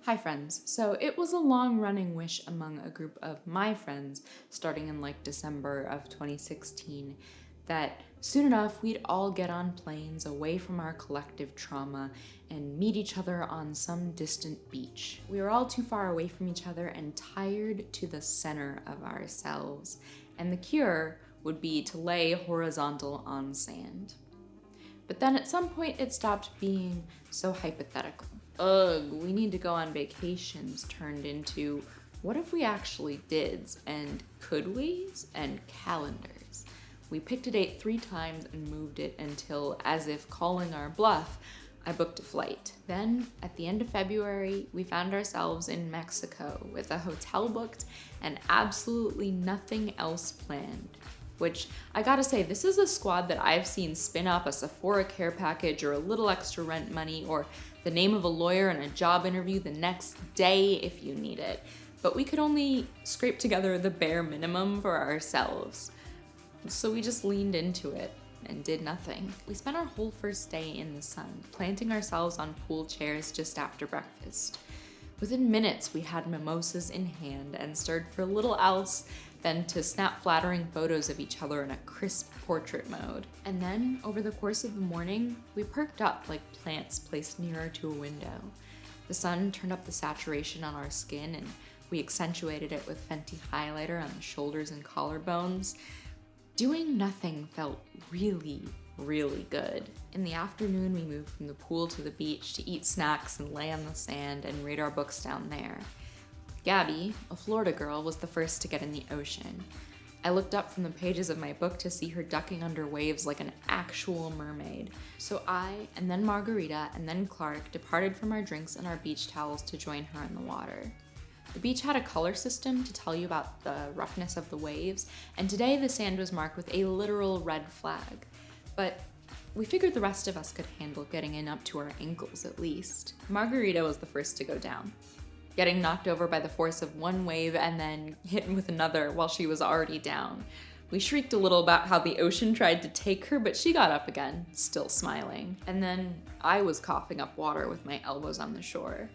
Hi friends. So it was a long-running wish among a group of my friends starting in December of 2016 that soon enough we'd all get on planes away from our collective trauma and meet each other on some distant beach. We were all too far away from each other and tired to the center of ourselves, and the cure would be to lay horizontal on sand. But then at some point it stopped being so hypothetical. Ugh, we need to go on vacations turned into what if we actually did, and could we's, and calendars. We picked a date 3 times and moved it until, as if calling our bluff, I booked a flight. Then, at the end of February, we found ourselves in Mexico with a hotel booked and absolutely nothing else planned. Which, I gotta say, this is a squad that I've seen spin up a Sephora care package or a little extra rent money or the name of a lawyer and a job interview the next day if you need it. But we could only scrape together the bare minimum for ourselves. So we just leaned into it and did nothing. We spent our whole first day in the sun, planting ourselves on pool chairs just after breakfast. Within minutes, we had mimosas in hand and stirred for little else than to snap flattering photos of each other in a crisp portrait mode. And then, over the course of the morning, we perked up like plants placed nearer to a window. The sun turned up the saturation on our skin, and we accentuated it with Fenty highlighter on the shoulders and collarbones. Doing nothing felt really, really good. In the afternoon, we moved from the pool to the beach to eat snacks and lay on the sand and read our books down there. Gabby, a Florida girl, was the first to get in the ocean. I looked up from the pages of my book to see her ducking under waves like an actual mermaid. So I, and then Margarita, and then Clark departed from our drinks and our beach towels to join her in the water. The beach had a color system to tell you about the roughness of the waves, and today the sand was marked with a literal red flag. But we figured the rest of us could handle getting in up to our ankles at least. Margarita was the first to go down, getting knocked over by the force of one wave and then hit with another while she was already down. We shrieked a little about how the ocean tried to take her, but she got up again, still smiling. And then I was coughing up water with my elbows on the shore.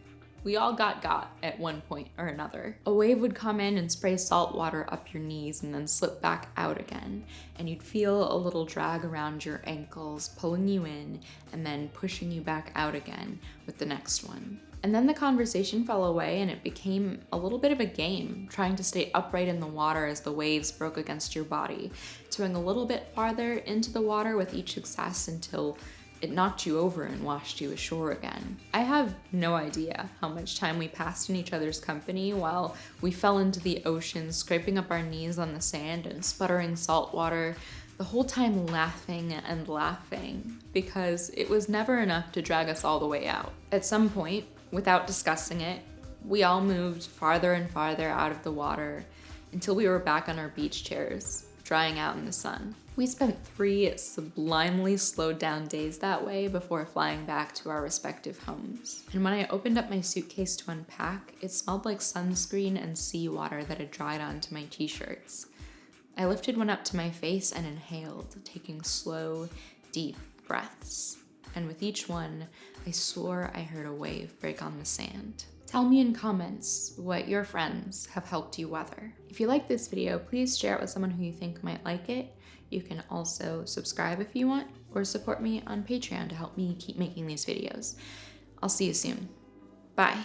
We all got at one point or another. A wave would come in and spray salt water up your knees and then slip back out again, and you'd feel a little drag around your ankles, pulling you in and then pushing you back out again with the next one. And then the conversation fell away and it became a little bit of a game, trying to stay upright in the water as the waves broke against your body, swing a little bit farther into the water with each success until it knocked you over and washed you ashore again. I have no idea how much time we passed in each other's company while we fell into the ocean, scraping up our knees on the sand and sputtering salt water, the whole time laughing and laughing, because it was never enough to drag us all the way out. At some point, without discussing it, we all moved farther and farther out of the water until we were back on our beach chairs, drying out in the sun. We spent 3 sublimely slowed down days that way before flying back to our respective homes. And when I opened up my suitcase to unpack, it smelled like sunscreen and seawater that had dried onto my t-shirts. I lifted one up to my face and inhaled, taking slow, deep breaths. And with each one, I swore I heard a wave break on the sand. Tell me in comments what your friends have helped you weather. If you like this video, please share it with someone who you think might like it. You can also subscribe if you want, or support me on Patreon to help me keep making these videos. I'll see you soon. Bye.